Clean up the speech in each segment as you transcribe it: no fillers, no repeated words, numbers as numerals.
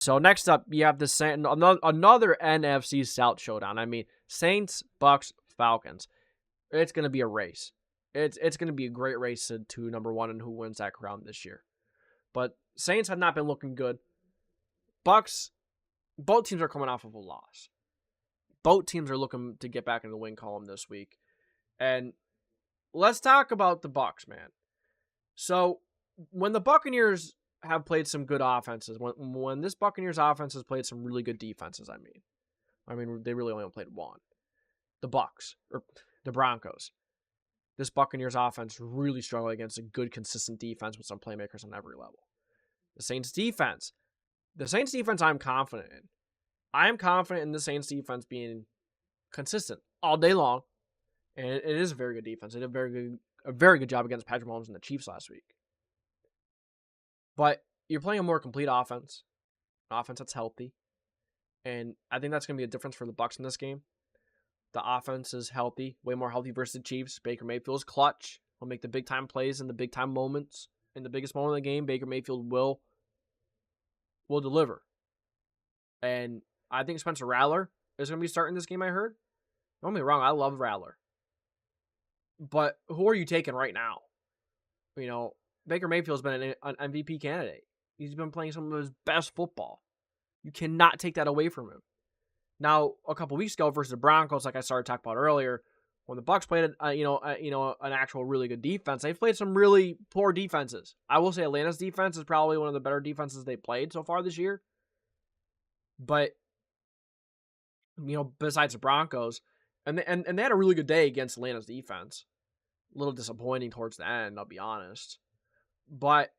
So next up, you have the another NFC South showdown. I mean, Saints, Bucks, Falcons. It's going to be a race. It's going to be a great race to number one and who wins that crown this year. But Saints have not been looking good. Bucks, both teams are coming off of a loss. Both teams are looking to get back in the win column this week. And let's talk about the Bucks, man. So when the Buccaneers have played some good offenses, when this Buccaneers offense has played some really good defenses, I mean they really only played one. The Bucks or the Broncos. This Buccaneers offense really struggled against a good, consistent defense with some playmakers on every level. The Saints defense, I'm confident in. I am confident in the Saints defense being consistent all day long, and it is a very good defense. They did a very good job against Patrick Mahomes and the Chiefs last week. But you're playing a more complete offense, an offense that's healthy, and I think that's going to be a difference for the Bucs in this game. The offense is healthy, way more healthy versus the Chiefs. Baker Mayfield's clutch. He'll make the big-time plays in the big-time moments. In the biggest moment of the game, Baker Mayfield will deliver. And I think Spencer Rattler is going to be starting this game, I heard. Don't get me wrong, I love Rattler. But who are you taking right now? You know, Baker Mayfield's been an MVP candidate. He's been playing some of his best football. You cannot take that away from him. Now, a couple weeks ago versus the Broncos, like I started talking about earlier, when the Bucs played, an actual really good defense, they've played some really poor defenses. I will say Atlanta's defense is probably one of the better defenses they've played so far this year. But besides the Broncos, and they had a really good day against Atlanta's defense. A little disappointing towards the end, I'll be honest. But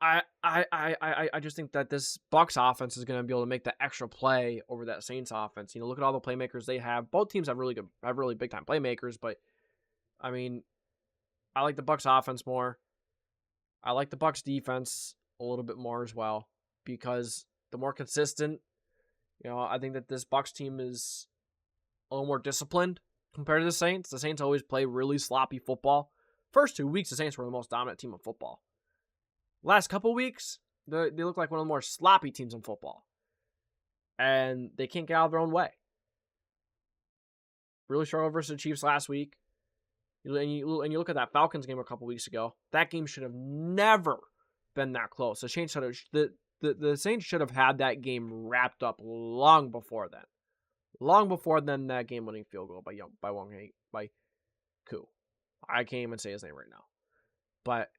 I just think that this Bucs offense is going to be able to make the extra play over that Saints offense. Look at all the playmakers they have. Both teams have really big time playmakers, but I mean, I like the Bucs offense more. I like the Bucs defense a little bit more as well because the more consistent, I think that this Bucs team is a little more disciplined compared to the Saints. The Saints always play really sloppy football. First 2 weeks, the Saints were the most dominant team of football. Last couple weeks, they look like one of the more sloppy teams in football. And they can't get out of their own way. Really struggled versus the Chiefs last week. And you look at that Falcons game a couple weeks ago. That game should have never been that close. The Saints should have had that game wrapped up long before then. Long before then, that game-winning field goal by Koo. I can't even say his name right now. But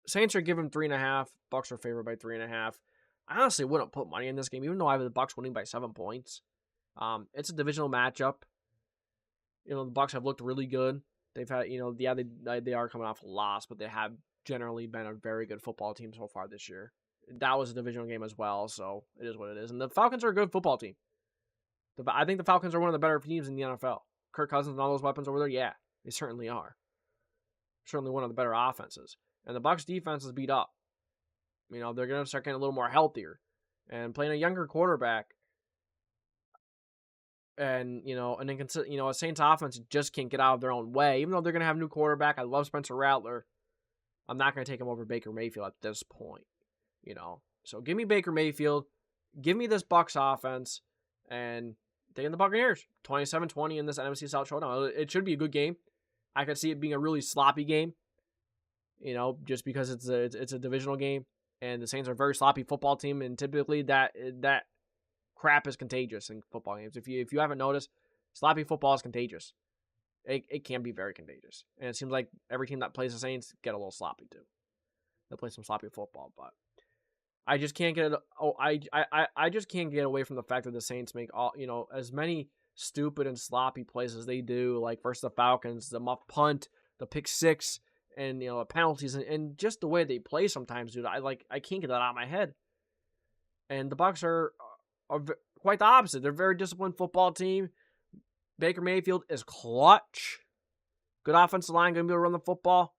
Saints are giving 3.5. Bucs are favored by 3.5. I honestly wouldn't put money in this game, even though I have the Bucs winning by 7 points. It's a divisional matchup. The Bucs have looked really good. They've had, they are coming off a loss, but they have generally been a very good football team so far this year. That was a divisional game as well, so it is what it is. And the Falcons are a good football team. I think the Falcons are one of the better teams in the NFL. Kirk Cousins and all those weapons over there, yeah, they certainly are. Certainly one of the better offenses. And the Bucs defense is beat up. They're going to start getting a little more healthier. And playing a younger quarterback. And, a Saints offense just can't get out of their own way. Even though they're going to have a new quarterback. I love Spencer Rattler. I'm not going to take him over Baker Mayfield at this point. So give me Baker Mayfield. Give me this Bucs offense. And taking the Buccaneers. 27-20 in this NFC South showdown. It should be a good game. I could see it being a really sloppy game. Just because it's a divisional game, and the Saints are a very sloppy football team, and typically that crap is contagious in football games. If you haven't noticed, sloppy football is contagious. It can be very contagious, and it seems like every team that plays the Saints get a little sloppy too. They play some sloppy football, but I just can't get it. I just can't get away from the fact that the Saints make all as many stupid and sloppy plays as they do, like versus the Falcons, the muff punt, the pick six. And, the penalties and just the way they play sometimes, dude. I can't get that out of my head. And the Bucs are quite the opposite. They're a very disciplined football team. Baker Mayfield is clutch. Good offensive line, going to be able to run the football.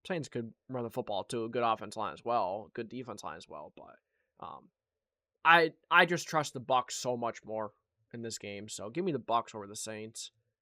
Saints could run the football too. A good offensive line as well. Good defense line as well. But I just trust the Bucs so much more in this game. So give me the Bucs over the Saints.